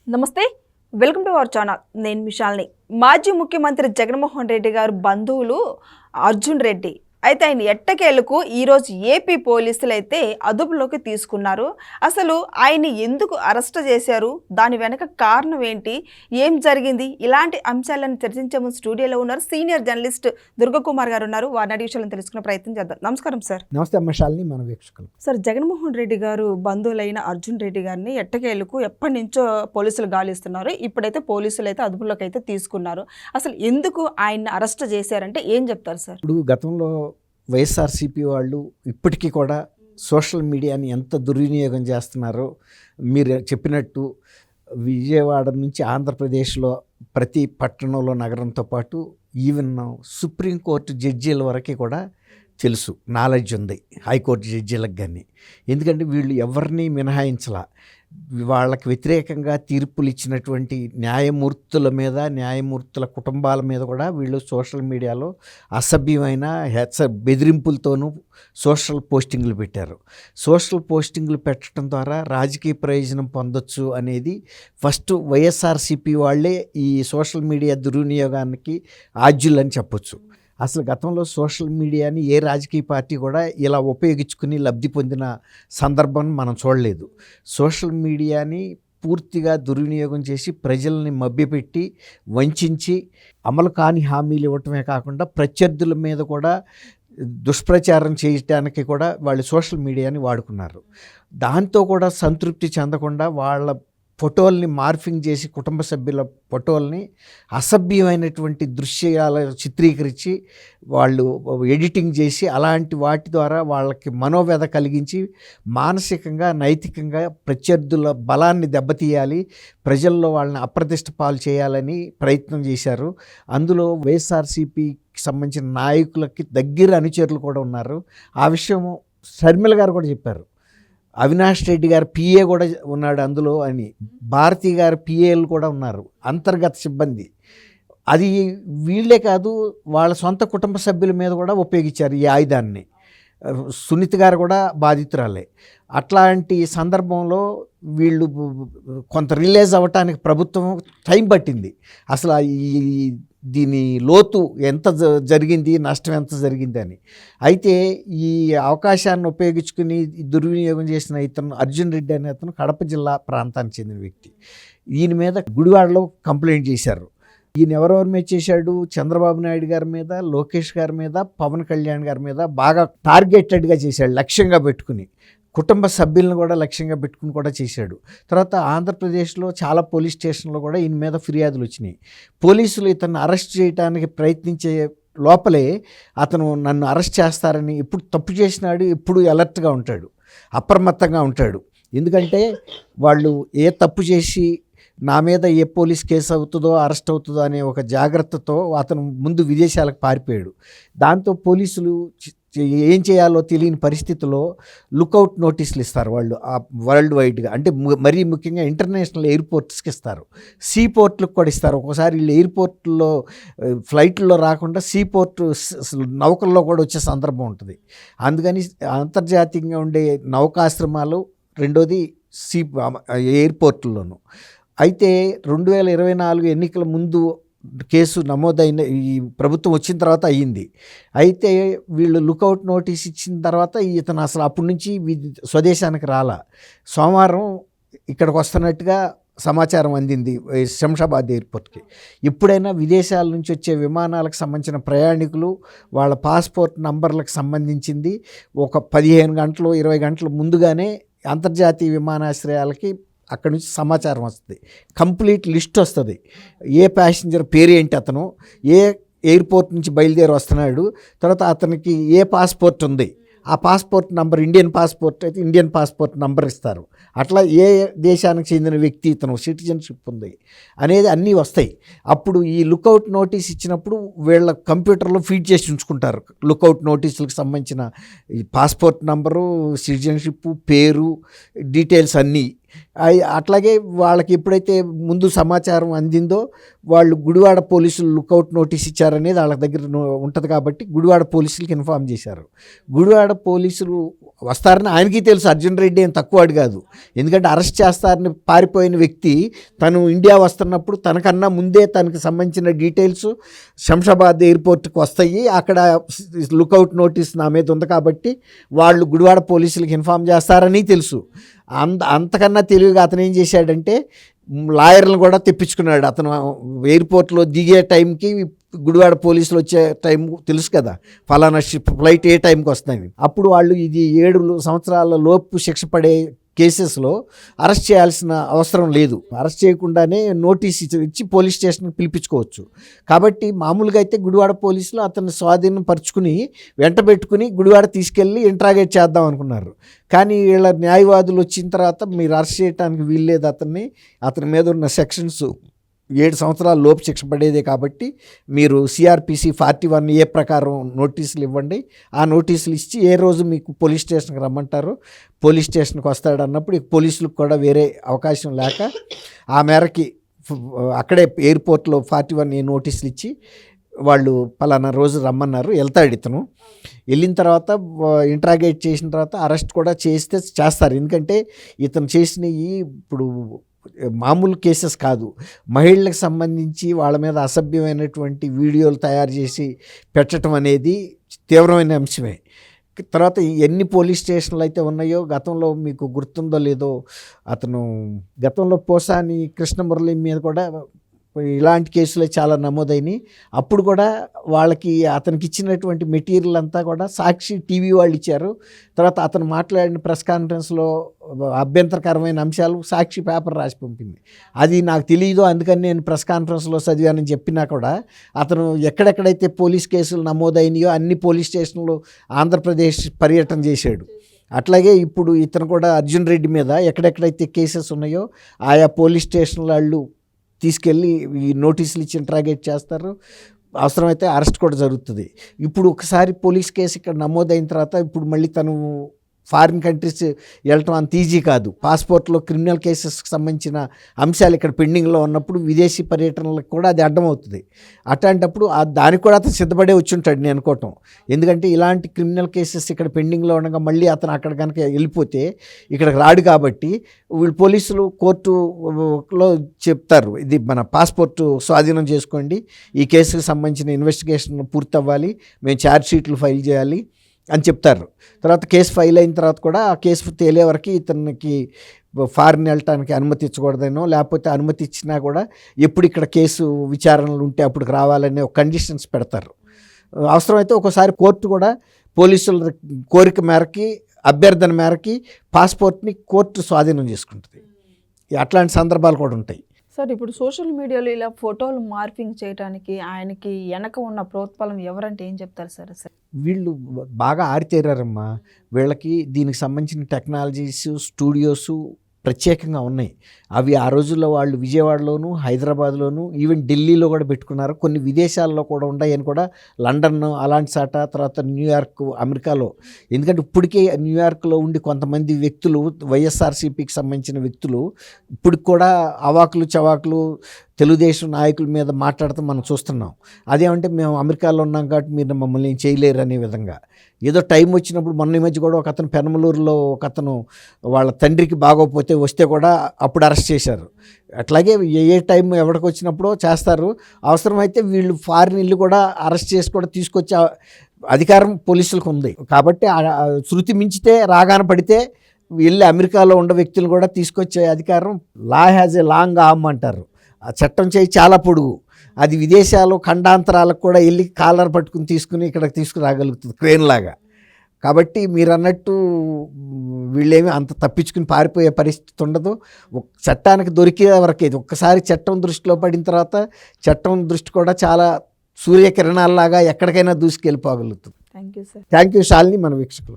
నమస్తే welcome to our channel. నేను విశాల్ని. మాజీ ముఖ్యమంత్రి జగన్మోహన్ రెడ్డి గారు బంధువులు అర్జున్ రెడ్డి అయితే ఆయన ఎట్టకేలకు ఈరోజు ఏపీ పోలీసులు అయితే అదుపులోకి తీసుకున్నారు. అసలు ఆయన ఎందుకు అరెస్ట్ చేశారు, దాని వెనక కారణం ఏంటి, ఏం జరిగింది, ఇలాంటి అంశాలను చర్చించే ముందు స్టూడియోలో ఉన్నారు సీనియర్ జర్నలిస్ట్ దుర్గకుమార్ గారు ఉన్నారు. వారిని అడిగి విషయాలను తెలుసుకునే ప్రయత్నం చేద్దాం. నమస్కారం సార్. నమస్తే అమ్మశాలిని మన వీక్షకులు. సార్, జగన్మోహన్ రెడ్డి గారు బంధువులైన అర్జున్ రెడ్డి గారిని ఎట్టకేలకు ఎప్పటి నుంచో పోలీసులు గాలిస్తున్నారు. ఇప్పుడైతే పోలీసులు అయితే అదుపులోకి అయితే తీసుకున్నారు. అసలు ఎందుకు ఆయన్ని అరెస్ట్ చేశారంటే ఏం చెప్తారు సార్? ఇప్పుడు గతంలో వైఎస్ఆర్సీపీ వాళ్ళు ఇప్పటికీ కూడా సోషల్ మీడియాని ఎంత దుర్వినియోగం చేస్తున్నారో మీరు చెప్పినట్టు విజయవాడ నుంచి ఆంధ్రప్రదేశ్లో ప్రతి పట్టణంలో నగరంతో పాటు ఈవెన్ సుప్రీంకోర్టు జడ్జీల వరకు కూడా తెలుసు, నాలెడ్జ్ ఉంది హైకోర్టు జడ్జీలకు. కానీ ఎందుకంటే వీళ్ళు ఎవరిని మినహాయించలా. వాళ్ళకి వ్యతిరేకంగా తీర్పులు ఇచ్చినటువంటి న్యాయమూర్తుల మీద, న్యాయమూర్తుల కుటుంబాల మీద కూడా వీళ్ళు సోషల్ మీడియాలో అసభ్యమైన బెదిరింపులతోనూ సోషల్ పోస్టింగ్లు పెట్టారు. సోషల్ పోస్టింగ్లు పెట్టడం ద్వారా రాజకీయ ప్రయోజనం పొందొచ్చు అనేది ఫస్ట్ వైఎస్ఆర్సీపీ వాళ్ళే ఈ సోషల్ మీడియా దుర్వినియోగానికి ఆద్యులని చెప్పొచ్చు. అసలు గతంలో సోషల్ మీడియాని ఏ రాజకీయ పార్టీ కూడా ఇలా ఉపయోగించుకుని లబ్ధి పొందిన సందర్భం మనం చూడలేదు. సోషల్ మీడియాని పూర్తిగా దుర్వినియోగం చేసి ప్రజల్ని మభ్యపెట్టి వంచి అమలు కాని హామీలు ఇవ్వటమే కాకుండా ప్రత్యర్థుల మీద కూడా దుష్ప్రచారం చేయడానికి కూడా వాళ్ళు సోషల్ మీడియాని వాడుకున్నారు. దాంతో కూడా సంతృప్తి చెందకుండా వాళ్ళ ఫోటోల్ని మార్ఫింగ్ చేసి కుటుంబ సభ్యుల ఫోటోల్ని అసభ్యమైనటువంటి దృశ్యాలు చిత్రీకరించి వాళ్ళు ఎడిటింగ్ చేసి అలాంటి వాటి ద్వారా వాళ్ళకి మనోవ్యధ కలిగించి మానసికంగా నైతికంగా ప్రత్యర్థుల బలాన్ని దెబ్బతీయాలి, ప్రజల్లో వాళ్ళని అప్రతిష్ట పాలు చేయాలని ప్రయత్నం చేశారు. అందులో వైఎస్ఆర్సీపీకి సంబంధించిన నాయకులకి దగ్గర అనుచరులు కూడా ఉన్నారు. ఆ విషయం షర్మిల గారు కూడా చెప్పారు. అవినాష్ రెడ్డి గారు పిఏ కూడా ఉన్నాడు అందులో అని, భారతి గారు పిఏలు కూడా ఉన్నారు, అంతర్గత సిబ్బంది. అది వీళ్ళే కాదు, వాళ్ళ సొంత కుటుంబ సభ్యుల మీద కూడా ఉపయోగించారు ఈ ఆయుధాన్ని. సునీత గారు కూడా బాధితురాలే. అట్లాంటి సందర్భంలో వీళ్ళు కొంత రిలీజ్ అవ్వటానికి ప్రభుత్వం టైం పట్టింది. అసలు దీని లోతు ఎంత జరిగింది, నష్టం ఎంత జరిగింది అని. అయితే ఈ అవకాశాన్ని ఉపయోగించుకుని దుర్వినియోగం చేసిన ఇతను అర్జున్ రెడ్డి అనే అతను కడప జిల్లా ప్రాంతానికి చెందిన వ్యక్తి. ఈయన మీద గుడివాడలో కంప్లైంట్ చేశారు. ఈయన ఎవరెవరి మీద చేశాడు? చంద్రబాబు నాయుడు గారి మీద, లోకేష్ గారి మీద, పవన్ కళ్యాణ్ గారి మీద బాగా టార్గెటెడ్గా చేశాడు, లక్ష్యంగా పెట్టుకుని. కుటుంబ సభ్యులను కూడా లక్ష్యంగా పెట్టుకుని కూడా చేశాడు. తర్వాత ఆంధ్రప్రదేశ్లో చాలా పోలీస్ స్టేషన్లో కూడా ఈయన మీద ఫిర్యాదులు వచ్చినాయి. పోలీసులు ఇతన్ని అరెస్ట్ చేయడానికి ప్రయత్నించే లోపలే అతను నన్ను అరెస్ట్ చేస్తారని, ఇప్పుడు తప్పు చేసినాడు, ఇప్పుడు అలర్ట్గా ఉంటాడు, అప్రమత్తంగా ఉంటాడు. ఎందుకంటే వాళ్ళు ఏ తప్పు చేసి నా మీద ఏ పోలీస్ కేసు అవుతుందో అరెస్ట్ అవుతుందో అనే ఒక జాగ్రత్తతో అతను ముందు విదేశాలకు పారిపోయాడు. దాంతో పోలీసులు ఏం చేయాలో తెలియని పరిస్థితిలో లుకౌట్ నోటీసులు ఇస్తారు వాళ్ళు వరల్డ్ వైడ్గా. అంటే మరీ ముఖ్యంగా ఇంటర్నేషనల్ ఎయిర్పోర్ట్స్కి ఇస్తారు, సీ పోర్ట్లకు కూడా ఇస్తారు. ఒకసారి వీళ్ళు ఎయిర్పోర్ట్లో ఫ్లైట్లో రాకుండా సీ పోర్ట్ నౌకల్లో కూడా వచ్చే సందర్భం ఉంటుంది. అందుకని అంతర్జాతీయంగా ఉండే నౌకాశ్రమాలు, రెండోది ఎయిర్పోర్ట్లలోనూ. అయితే 2024 ఎన్నికల ముందు కేసు నమోదైన ఈ ప్రభుత్వం వచ్చిన తర్వాత అయ్యింది. అయితే వీళ్ళు లుకౌట్ నోటీస్ ఇచ్చిన తర్వాత ఇతను అసలు అప్పటి నుంచి స్వదేశానికి రాలా. సోమవారం ఇక్కడికి వస్తున్నట్టుగా సమాచారం అందింది శంషాబాద్ ఎయిర్పోర్ట్కి. ఎప్పుడైనా విదేశాల నుంచి వచ్చే విమానాలకు సంబంధించిన ప్రయాణికులు వాళ్ళ పాస్పోర్ట్ నంబర్లకు సంబంధించింది ఒక 15 గంటలు 20 గంటల ముందుగానే అంతర్జాతీయ విమానాశ్రయాలకి అక్కడి నుంచి సమాచారం వస్తుంది, కంప్లీట్ లిస్ట్ వస్తుంది. ఏ ప్యాసింజర్ పేరు ఏంటి, అతను ఏ ఎయిర్పోర్ట్ నుంచి బయలుదేరి వస్తున్నాడు, తర్వాత అతనికి ఏ పాస్పోర్ట్ ఉంది, ఆ పాస్పోర్ట్ నంబర్ ఇండియన్ పాస్పోర్ట్ అయితే ఇండియన్ పాస్పోర్ట్ నంబర్ ఇస్తారు. అట్లా ఏ దేశానికి చెందిన వ్యక్తి ఇతను, సిటిజన్షిప్ ఉంది అనేది అన్నీ వస్తాయి. అప్పుడు ఈ లుకౌట్ నోటీస్ ఇచ్చినప్పుడు వీళ్ళ కంప్యూటర్లో ఫీడ్ చేసి ఉంచుకుంటారు లుకౌట్ నోటీసులకు సంబంధించిన ఈ పాస్పోర్ట్ నంబరు, సిటిజన్షిప్, పేరు, డీటెయిల్స్ అన్నీ. అట్లాగే వాళ్ళకి ఎప్పుడైతే ముందు సమాచారం అందిందో వాళ్ళు గుడివాడ పోలీసులు లుకౌట్ నోటీస్ ఇచ్చారనేది వాళ్ళ దగ్గర ఉంటుంది కాబట్టి గుడివాడ పోలీసులకి ఇన్ఫామ్ చేశారు. గుడివాడ పోలీసులు వస్తారని ఆయనకి తెలుసు, అర్జున్ రెడ్డి ఏం తక్కువవాడు కాదు. ఎందుకంటే అరెస్ట్ చేస్తారని పారిపోయిన వ్యక్తి తను ఇండియా వస్తున్నప్పుడు తనకన్నా ముందే తనకు సంబంధించిన డీటెయిల్స్ శంషాబాద్ ఎయిర్పోర్ట్కి వస్తాయి. అక్కడ లుకౌట్ నోటీస్ నా మీద ఉంది కాబట్టి వాళ్ళు గుడివాడ పోలీసులకి ఇన్ఫామ్ చేస్తారని తెలుసు. అంతకన్నా తెలివిగా అతను ఏం చేశాడంటే లాయర్లను కూడా తెప్పించుకున్నాడు. అతను ఎయిర్పోర్ట్లో దిగే టైంకి గుడివాడ పోలీసులు వచ్చే టైం తెలుసు కదా, ఫలానా ఫ్లైట్ ఏ టైంకి వస్తాయి. అప్పుడు వాళ్ళు ఇది 7 సంవత్సరాల లోపు శిక్ష పడే కేసెస్లో అరెస్ట్ చేయాల్సిన అవసరం లేదు. అరెస్ట్ చేయకుండానే నోటీస్ ఇచ్చి పోలీస్ స్టేషన్కి పిలిపించుకోవచ్చు. కాబట్టి మామూలుగా అయితే గుడివాడ పోలీసులు అతన్ని స్వాధీనం పరుచుకుని వెంటబెట్టుకుని గుడివాడ తీసుకెళ్ళి ఇంట్రాగేట్ చేద్దాం అనుకున్నారు. కానీ వీళ్ళ న్యాయవాదులు వచ్చిన తర్వాత మీరు అరెస్ట్ చేయడానికి వీల్లేదు, అతని మీద ఉన్న సెక్షన్స్ 7 సంవత్సరాల లోపు శిక్ష పడేదే కాబట్టి మీరు సిఆర్పిసి 41A ప్రకారం నోటీసులు ఇవ్వండి. ఆ నోటీసులు ఇచ్చి ఏ రోజు మీకు పోలీస్ స్టేషన్కి రమ్మంటారో పోలీస్ స్టేషన్కి వస్తాడన్నప్పుడు పోలీసులకు కూడా వేరే అవకాశం లేక ఆ మేరకి అక్కడే ఎయిర్పోర్ట్లో 41A నోటీసులు ఇచ్చి వాళ్ళు పలానా రోజు రమ్మన్నారు. వెళ్తాడు ఇతను. వెళ్ళిన తర్వాత ఇంట్రాగేట్ చేసిన తర్వాత అరెస్ట్ కూడా చేస్తారు. ఎందుకంటే ఇతను చేసినవి ఇప్పుడు మామూలు కేసెస్ కాదు, మహిళలకు సంబంధించి వాళ్ళ మీద అసభ్యమైనటువంటి వీడియోలు తయారు చేసి పెట్టడం అనేది తీవ్రమైన అంశమే. తర్వాత ఎన్ని పోలీస్ స్టేషన్లు అయితే ఉన్నాయో గతంలో మీకు గుర్తుందో లేదో, అతను గతంలో పోసాని కృష్ణమురళి మీద కూడా ఇలాంటి కేసులే చాలా నమోదైనవి. అప్పుడు కూడా వాళ్ళకి అతనికి ఇచ్చినటువంటి మెటీరియల్ అంతా కూడా సాక్షి టీవీ వాళ్ళు ఇచ్చారు. తర్వాత అతను మాట్లాడిన ప్రెస్ కాన్ఫరెన్స్లో అభ్యంతరకరమైన అంశాలు సాక్షి పేపర్ రాసి పంపింది. అది నాకు తెలియదు, అందుకని నేను ప్రెస్ కాన్ఫరెన్స్లో చదివానని చెప్పినా కూడా అతను ఎక్కడెక్కడైతే పోలీస్ కేసులు నమోదైనయో అన్ని పోలీస్ స్టేషన్లు ఆంధ్రప్రదేశ్ పర్యటన చేశాడు. అట్లాగే ఇప్పుడు ఇతను కూడా అర్జున్ రెడ్డి మీద ఎక్కడెక్కడైతే కేసెస్ ఉన్నాయో ఆయా పోలీస్ స్టేషన్ల వాళ్ళు తీసుకెళ్ళి ఈ నోటీసులు ఇచ్చి ఇంట్రాగేట్ చేస్తారు. అవసరమైతే అరెస్ట్ కూడా జరుగుతుంది. ఇప్పుడు ఒకసారి పోలీస్ కేసు ఇక్కడ నమోదైన తర్వాత ఇప్పుడు మళ్ళీ తను ఫారిన్ కంట్రీస్ వెళ్ళటం అంత ఈజీ కాదు. పాస్పోర్ట్లో క్రిమినల్ కేసెస్కి సంబంధించిన అంశాలు ఇక్కడ పెండింగ్లో ఉన్నప్పుడు విదేశీ పర్యటనలకు కూడా అది అడ్డమవుతుంది. అట్లాంటప్పుడు దానికి కూడా అతను సిద్ధపడే వచ్చి ఉంటాడు నేను అనుకోవటం. ఎందుకంటే ఇలాంటి క్రిమినల్ కేసెస్ ఇక్కడ పెండింగ్లో ఉండగా మళ్ళీ అతను అక్కడ కనుక వెళ్ళిపోతే ఇక్కడికి రాడు. కాబట్టి వీళ్ళు పోలీసులు కోర్టులో చెప్తారు, ఇది మన పాస్పోర్టు స్వాధీనం చేసుకోండి, ఈ కేసుకు సంబంధించిన ఇన్వెస్టిగేషన్ పూర్తి అవ్వాలి, మేము ఛార్జ్ షీట్లు ఫైల్ చేయాలి అని చెప్తారు. తర్వాత కేసు ఫైల్ అయిన తర్వాత కూడా ఆ కేసు తేలే వరకు ఇతనికి ఫారిన్ వెళ్ళటానికి అనుమతి ఇచ్చకూడదనో, లేకపోతే అనుమతి ఇచ్చినా కూడా ఎప్పుడు ఇక్కడ కేసు విచారణలు ఉంటే అప్పుడు రావాలనే ఒక కండిషన్స్ పెడతారు. అవసరమైతే ఒక్కోసారి కోర్టు కూడా పోలీసుల కోరిక మేరకి అభ్యర్థన మేరకి పాస్పోర్ట్ని కోర్టు స్వాధీనం చేసుకుంటుంది. అట్లాంటి సందర్భాలు కూడా ఉంటాయి. సార్, ఇప్పుడు సోషల్ మీడియాలో ఇలా ఫోటోలు మార్ఫింగ్ చేయడానికి ఆయనకి వెనక ఉన్న ప్రోత్బలం ఎవరంటే ఏం చెప్తారు సార్? అసలు వీళ్ళు బాగా ఆరితేరారమ్మా. వీళ్ళకి దీనికి సంబంధించిన టెక్నాలజీస్, స్టూడియోస్ ప్రత్యేకంగా ఉన్నాయి. అవి ఆ రోజుల్లో వాళ్ళు విజయవాడలోను, హైదరాబాద్లోను, ఈవెన్ ఢిల్లీలో కూడా పెట్టుకున్నారు. కొన్ని విదేశాల్లో కూడా ఉన్నాయని కూడా, లండన్ అలాంటి సాట, తర్వాత న్యూయార్క్, అమెరికాలో. ఎందుకంటే ఇప్పటికే న్యూయార్క్లో ఉండి కొంతమంది వ్యక్తులు, వైఎస్ఆర్సీపీకి సంబంధించిన వ్యక్తులు ఇప్పటికి కూడా అవాకులు చవాకులు తెలుగుదేశం నాయకుల మీద మాట్లాడుతూ మనం చూస్తున్నాం. అదేమంటే మేము అమెరికాలో ఉన్నాం కాబట్టి మీరు మమ్మల్ని ఏం చేయలేరు అనే విధంగా. ఏదో టైం వచ్చినప్పుడు మొన్న ఈ మధ్య కూడా ఒక అతను పెనమలూరులో ఒక అతను వాళ్ళ తండ్రికి బాగోకపోతే వస్తే కూడా అప్పుడు అరెస్ట్ చేశారు. అట్లాగే ఏ టైం ఎవరికి వచ్చినప్పుడో చేస్తారు. అవసరమైతే వీళ్ళు ఫారిన్ ఇల్లు కూడా అరెస్ట్ చేసి కూడా తీసుకొచ్చే అధికారం పోలీసులకు ఉంది. కాబట్టి శృతి మించితే రాగాన పడితే వెళ్ళి అమెరికాలో ఉన్న వ్యక్తులు కూడా తీసుకొచ్చే అధికారం లా హ్యాజ్ ఏ లాంగ్ ఆర్మ్ అంటారు. ఆ చట్టం చేయి చాలా పొడుగు. అది విదేశాలు ఖండాంతరాలకు కూడా వెళ్ళి కాలర్ పట్టుకుని తీసుకుని ఇక్కడికి తీసుకురాగలుగుతుంది క్రేన్ లాగా. కాబట్టి మీరు అన్నట్టు వీళ్ళేమి అంత తప్పించుకుని పారిపోయే పరిస్థితి ఉండదు. చట్టానికి దొరికే వరకే. ఒక్కసారి చట్టం దృష్టిలో పడిన తర్వాత చట్టం దృష్టి కూడా చాలా సూర్యకిరణాల్లాగా ఎక్కడికైనా దూసుకెళ్ళిపోగలుగుతుంది. Thank you sir. Thank you Shalini, మన వీక్షకులు.